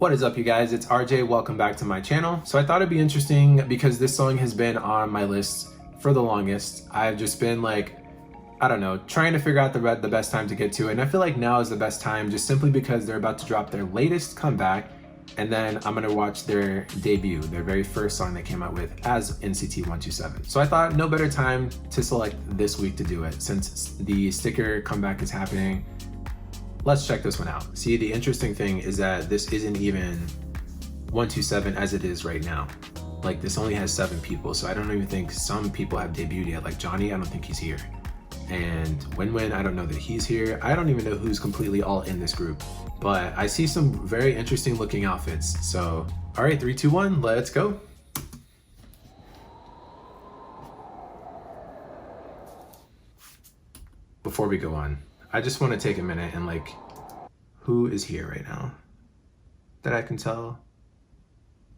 What is up, you guys? It's RJ. Welcome back to my channel. So I thought it'd be interesting because this song has been on my list for the longest. I've just been like, I don't know, trying to figure out the best time to get to it. And I feel like now is the best time just simply because they're about to drop their latest comeback. And then I'm gonna watch their debut, their very first song they came out with as NCT 127. So I thought no better time to select this week to do it since the sticker comeback is happening. Let's check this one out. See, the interesting thing is that this isn't even 127 as it is right now. Like, this only has 7 people, so I don't even think some people have debuted yet. Like Johnny, I don't think he's here. And Win, I don't know that he's here. I don't even know who's completely all in this group. But I see some very interesting looking outfits. So, all right, 3, 2, 1, let's go. Before we go on, I just want to take a minute and like, who is here right now that I can tell?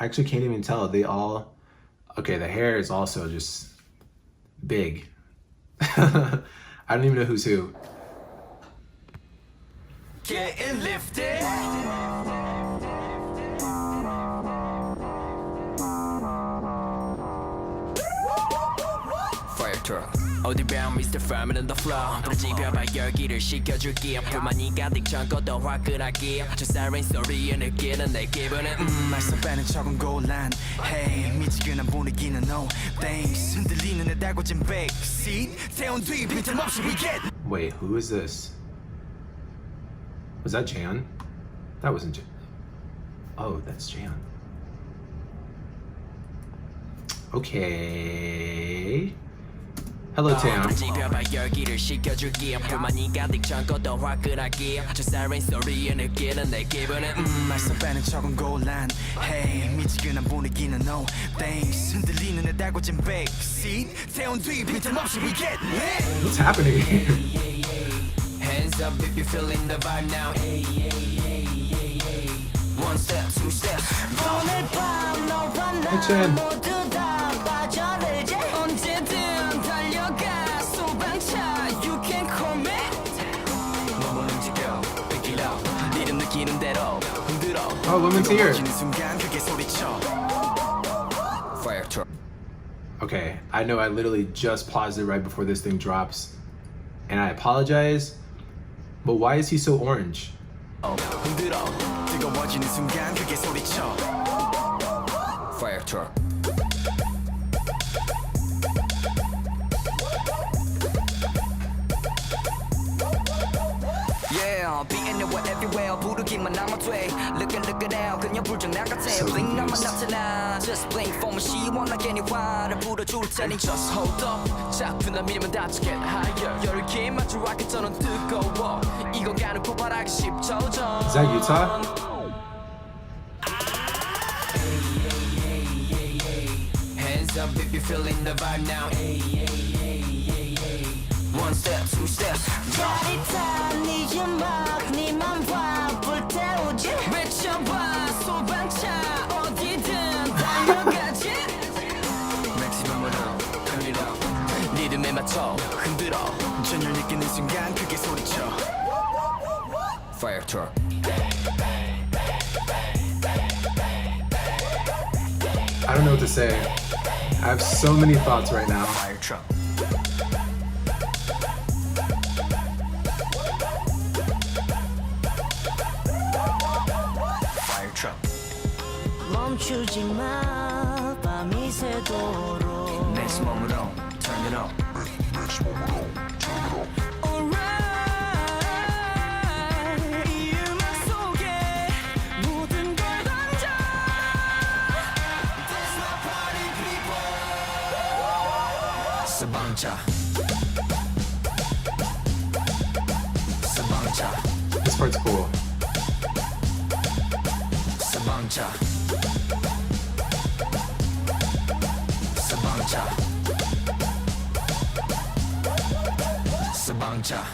I actually can't even tell. They all, okay, the hair is also just big. I don't even know who's who. Getting lifted. Fire truck. 어디 보면 Mr. Farmer on the floor 집혀봐 열기를 식혀줄게 불만이 가득 적어도 화끈하게 저 siren 소리에 느끼는 내 기분은 말썽 빼는 척은 곤란 Hey 미지근한 분위기는 no thanks 흔들리는 내 달궈진 backseat 태운 뒤 빈틈없이 we get Wait, who is this? Was that Jan? That wasn't Jan. Oh, that's Jan. Okay. Hello, Tam. 집혀봐 열기를 식혀줄게 불만이 가득 적어도 화끈하게 저 siren 소리에 느끼는 내 기분은 말썽 빼는 척은 곤란 Hey 미지근한 분위기는 no thanks 흔들리는 내 달궈진 backseat 태운 뒤 빈틈없이 we get lit What's happening here? Hands up if you're feeling the vibe now. One step, two steps. Hey, Chen. You can call me. Oh, women's here. Fire truck. Okay, I know I literally just paused it right before this thing drops. And I apologize, but why is he so orange? Fire truck. Yeah, being there everywhere 부르기만 하면 돼 Look it out 그냥 불장난 같아 Blink 나만 나타나 Just blink for me 시원하게 네 화를 불어줄 테니 Just hold up 자꾸나 밀면 다치 get higher 열기 맞춰 rocket처럼 뜨거워 이거 가는 폭발하기 10초 전 Is that Utah? Hands up if you're feeling the vibe now One step, two steps 짜릿한 네 음악 네만 봐 불태우지 외쳐봐 소방차 어디든 달려가지 Maximum으로 turn it up 리듬에 맞춰 흔들어 전율 느끼는 순간 크게 소리쳐 Fire truck I don't know what to say. I have so many thoughts right now. Fire truck Fire truck 멈추지 마 밤이 새도록 Maximum으로 turn it up Alright 이 음악 속에 모든 걸 던져 That's my party people 서방차 서방차 This part's cool. 서방차 서방차 서방차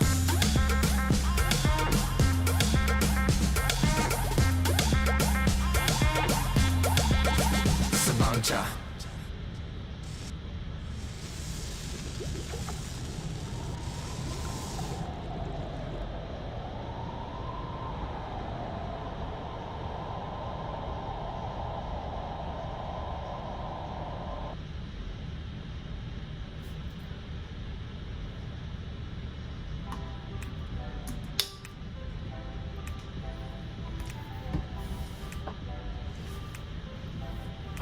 서방차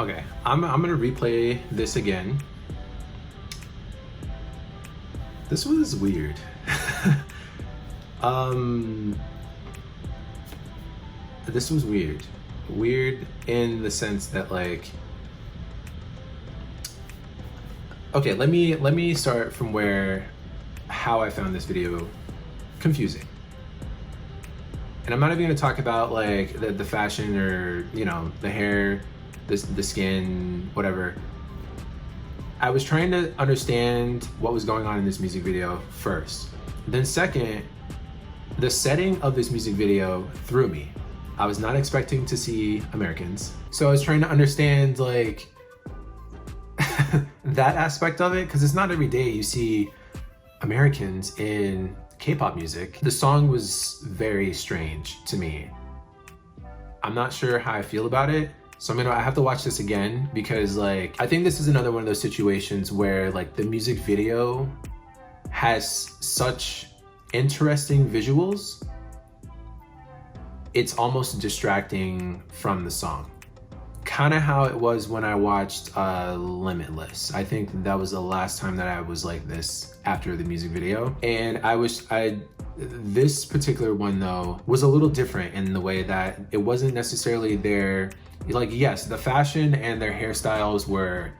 Okay, I'm gonna replay this again. This was weird. This was weird. Weird in the sense that like, okay, let me start from how I found this video confusing. And I'm not even gonna talk about like the fashion or, you know, the hair, the skin, whatever. I was trying to understand what was going on in this music video first. Then second, the setting of this music video threw me. I was not expecting to see Americans. So I was trying to understand like that aspect of it, because it's not every day you see Americans in K-pop music. The song was very strange to me. I'm not sure how I feel about it. So I have to watch this again, because like, I think this is another one of those situations where like the music video has such interesting visuals, it's almost distracting from the song. Kind of how it was when I watched Limitless. I think that was the last time that I was like this after the music video. And this particular one though was a little different in the way that it wasn't necessarily like, yes, the fashion and their hairstyles were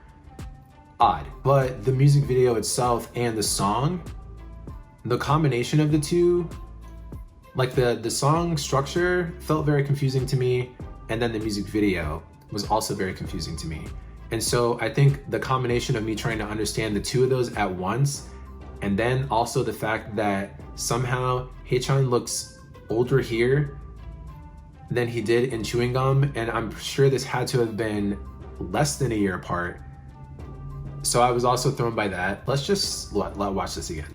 odd, but the music video itself and the song, the combination of the two, like the song structure felt very confusing to me, and then the music video was also very confusing to me. And so I think the combination of me trying to understand the two of those at once, and then also the fact that somehow Haechan looks older here than he did in Chewing Gum, and I'm sure this had to have been less than a year apart. So I was also thrown by that. Let's just watch this again.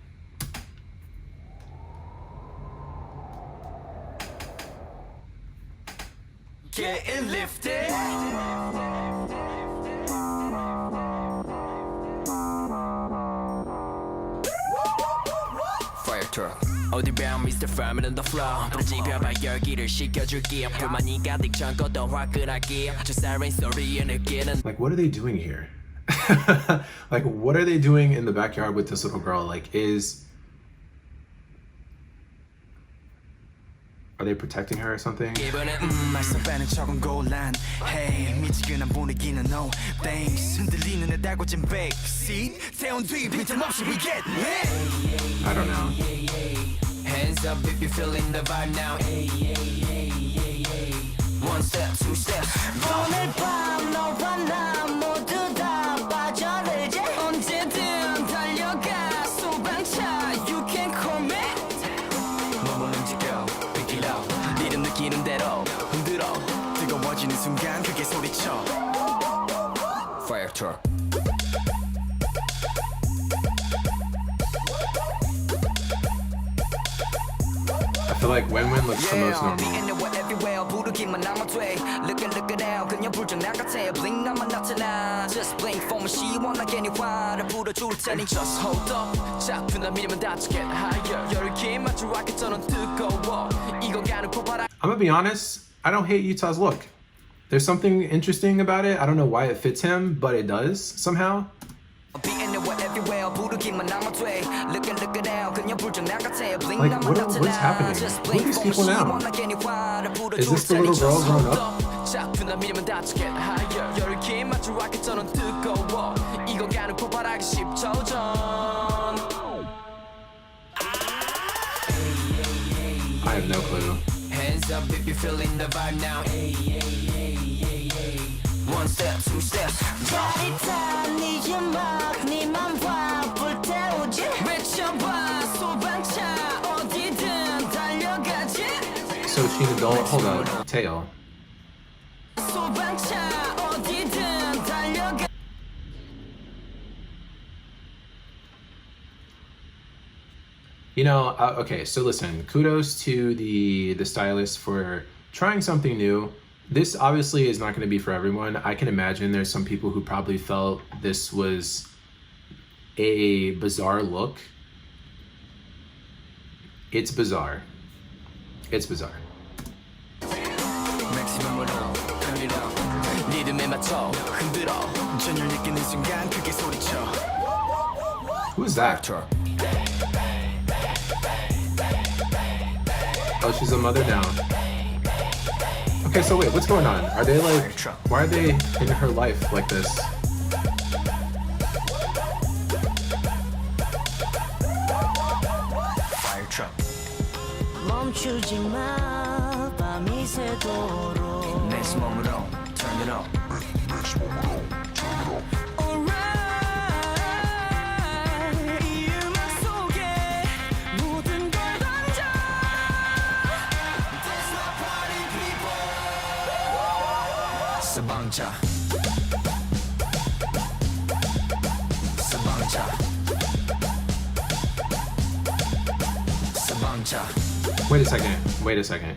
Getting lifted. Fire truck. 어디 봐 Mr. Farmer on the floor. 부러지벼봐 열기를 식혀줄게. 불만이 가득 잠궜던 화끈하게. 저 siren 소리에 느끼는. Like, what are they doing here? Like, what are they doing in the backyard with this little girl? Like, are they protecting her or something? 말썽 빼는 척은 곤란. Hey, 미지근한 분위기는 no thanks. 흔들리는 내 달궈진 backseat. 태운 뒤 빈틈없이 we get lit. I don't know. Hands up if you're feeling the vibe now. One step, two steps. 오늘 밤 너와 나 모두 다 빠져들지 언제든 달려가 소방차 You can call me 몸을 움직여 pick it up 리듬 느끼는 대로 흔들어 뜨거워지는 순간 크게 소리쳐 Fire truck I feel like Wen looks the most normal. 부르기만 하면 돼 Look it out 그냥 불장난 같아 Blink 나만 나타나 Just blink for me 시원하게 네 화를 불어줄 테니 Just hold up 잡힌 날 밀면 다쳐 get higher 열기 맞춰 rocket처럼 뜨거워 이거 가는 폭발아 I'm gonna be honest, I don't hate Utah's look. There's something interesting about it. I don't know why it fits him, but it does somehow. Like, what is happening? Who are these people now? Is this the little girl growing up? I have no clue. Hands up if you're feeling the vibe now. One step, two steps. 짜릿한 네 음악 네만 봐 불태우지 외쳐봐 소방차 어디든 달려가지 So she's an adult. Hold on. Tail. 소방차 어디든 달려가 You know, okay, so listen, kudos to the stylist for trying something new. This obviously is not going to be for everyone. I can imagine there's some people who probably felt this was a bizarre look. It's bizarre. It's bizarre. 리듬에 맞춰 흔들어 전율 느끼는 순간 크게 소리쳐. Who's that? Oh, she's a mother now. Okay, so wait, what's going on? Are they like, why are they in her life like this? Fire truck. 멈추지 마 밤이 새도록 내 몸으로 turn it up. Alright 이 음악 속에 모든 걸 던져 That's my party people 서방차. 서방차. 서방차. Wait a second, wait a second.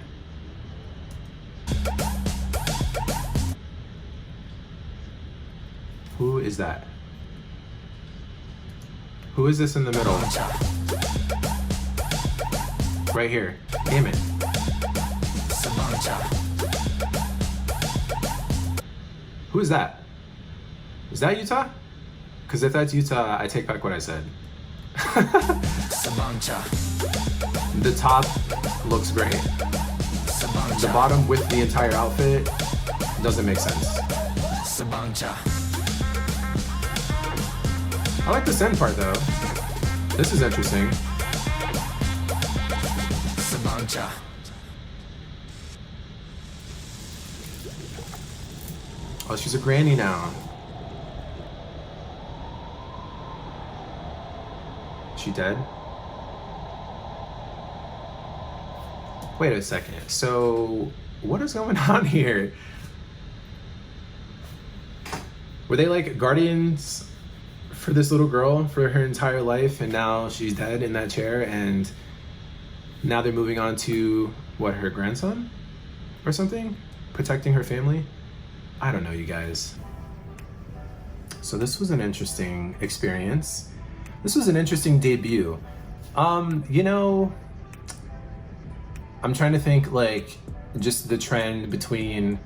Who is that? Who is this in the middle? Right here. Damn it. 서방차. Who is that? Is that Utah? Because if that's Utah, I take back what I said. 서방차. The top looks great. The 서방차. bottom with the entire outfit doesn't make sense. 서방차. I like this end part though. This is interesting. 서방차. Oh, she's a granny now. She dead? Wait a second. So, what is going on here? Were they like guardians for this little girl for her entire life, and now she's dead in that chair, and now they're moving on to what, her grandson or something, protecting her family? I don't know, you guys. So this was an interesting experience. This was an interesting debut. You know, I'm trying to think like just the trend between,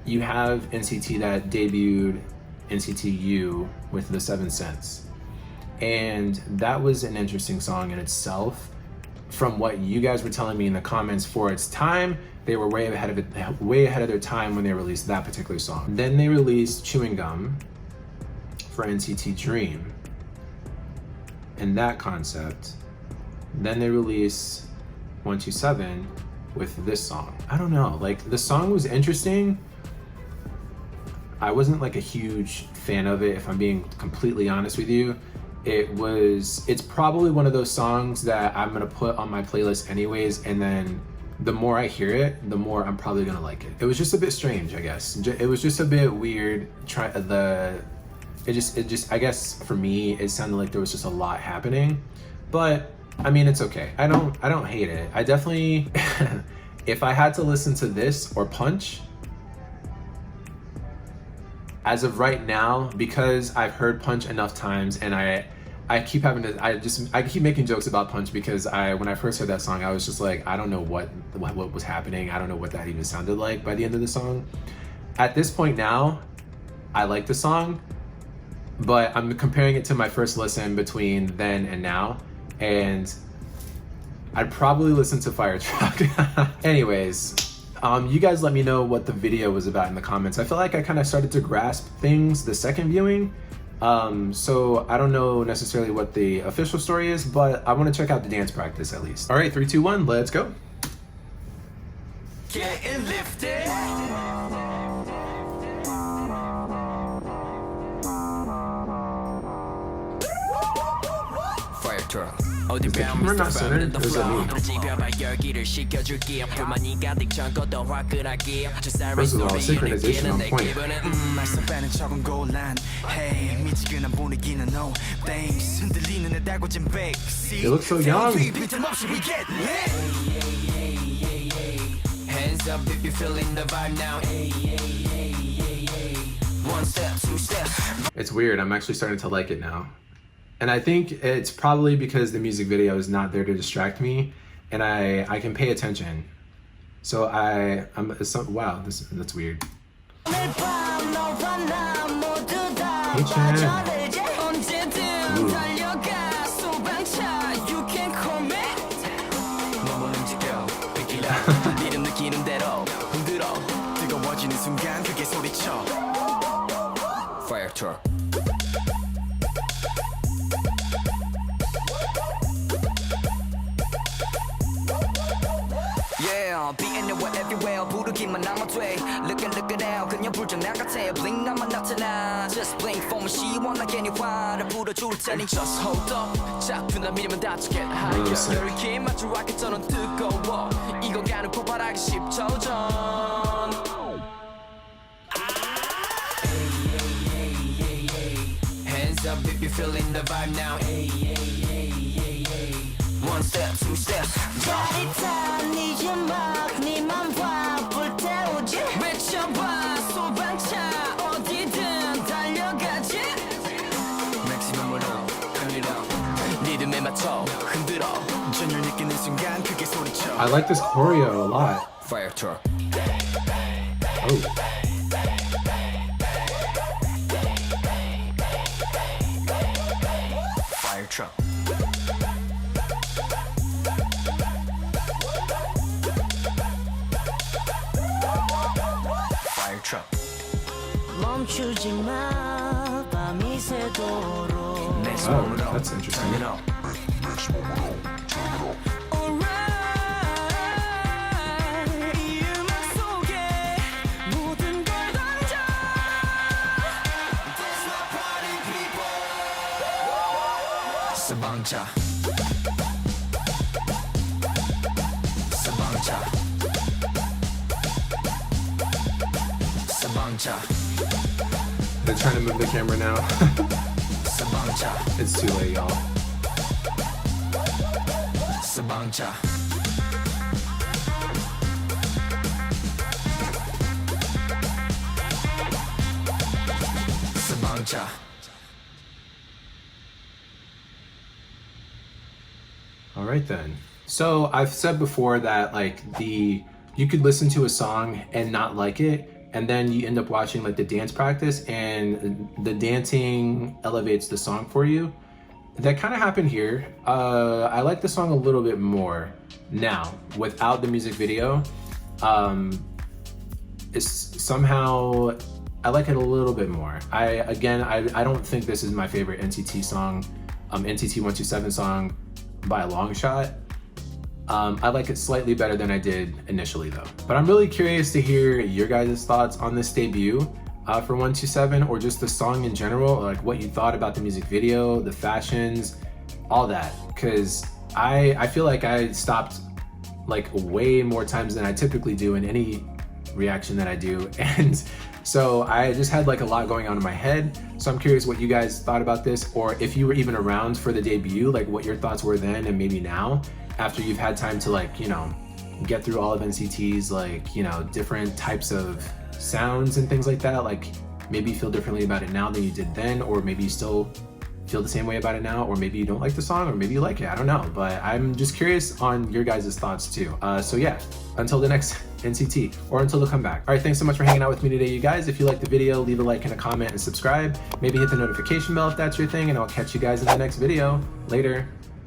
you have NCT that debuted NCT U with the 7 Cents, and that was an interesting song in itself. From what you guys were telling me in the comments, for its time, they were way ahead of it, way ahead of their time when they released that particular song. Then they released Chewing Gum for NCT Dream and that concept. Then they released 127 with this song. I don't know, like the song was interesting. I wasn't like a huge fan of it, if I'm being completely honest with you. It's probably one of those songs that I'm gonna put on my playlist anyways, and then the more I hear it, the more I'm probably gonna like it. It was just a bit strange, I guess. It was just a bit weird. I guess for me, it sounded like there was just a lot happening, but I mean, it's okay. I don't hate it. I definitely, if I had to listen to this or Punch, as of right now, because I've heard Punch enough times, and I keep making jokes about Punch, because when I first heard that song, I was just like, I don't know what was happening. I don't know what that even sounded like by the end of the song. At this point now, I like the song, but I'm comparing it to my first listen between then and now, and I'd probably listen to Fire Truck. Anyways, you guys let me know what the video was about in the comments. I feel like I kind of started to grasp things the second viewing. So I don't know necessarily what the official story is, but I want to check out the dance practice at least. All right, 3, 2, 1, let's go. Getting lifted. Fire truck. Is the camera not centered? Or is it me? First of all, synchronization on point. They look so young. Hands up if you're feeling the vibe now. One step, 2 steps. It's weird. I'm actually starting to like it now. And I think it's probably because the music video is not there to distract me, and I can pay attention. So wow, that's weird. 오늘 밤 너와 나 모두 다 Hey, Chan. 빠져들지 언제든 달려가 소방차 You can call me 몸을 움직여 베끼라 리듬 느끼는 대로 흔들어 뜨거워지는 순간 그게 소리쳐 Fire truck Yeah, be anywhere, everywhere 부르기만 하면 돼 Look it out 그냥 불장난 같아 Blink 나만 나타나 Just blink for me 시원하게 네 화를 불어줄 테니 Just hold up 작품다 미리면 다치게 higher 열기 마치 로켓처럼 뜨거워 이건 가는 폭발하기 10초 전 Hands up if you're feeling the vibe now One step, two steps 짜릿한 네 음악 네만 봐 불태우지 외쳐봐 소방차 어디든 달려가지 맥시멈으로 turn it up 리듬에 맞춰 흔들어 전율 느끼는 순간 그게 소리쳐 I like this choreo a lot. Fire truck Oh. Fire truck Fire truck 멈추지 마 밤이 새도록 Next Oh, moment up that's interesting. Turn it up Alright 이 음악 속에 모든 걸 던져 That's my party people 서방차 서방차 서방차 They're trying to move the camera now. 서방차 It's too late, y'all. 서방차 서방차 All right then. So I've said before that like you could listen to a song and not like it, and then you end up watching like the dance practice and the dancing elevates the song for you. That kind of happened here. I like the song a little bit more now without the music video. It's somehow I like it a little bit more. I don't think this is my favorite NCT song, NCT 127 song by a long shot. I like it slightly better than I did initially though. But I'm really curious to hear your guys' thoughts on this debut for 127, or just the song in general, like what you thought about the music video, the fashions, all that. Cause I feel like I stopped like way more times than I typically do in any reaction that I do. And so I just had like a lot going on in my head. So I'm curious what you guys thought about this, or if you were even around for the debut, like what your thoughts were then and maybe now, after you've had time to like, you know, get through all of NCT's like, you know, different types of sounds and things like that. Like maybe you feel differently about it now than you did then, or maybe you still feel the same way about it now, or maybe you don't like the song, or maybe you like it, I don't know. But I'm just curious on your guys' thoughts too. So yeah, until the next NCT, or until they come back. All right, thanks so much for hanging out with me today, you guys. If you liked the video, leave a like and a comment and subscribe. Maybe hit the notification bell if that's your thing, and I'll catch you guys in the next video. Later.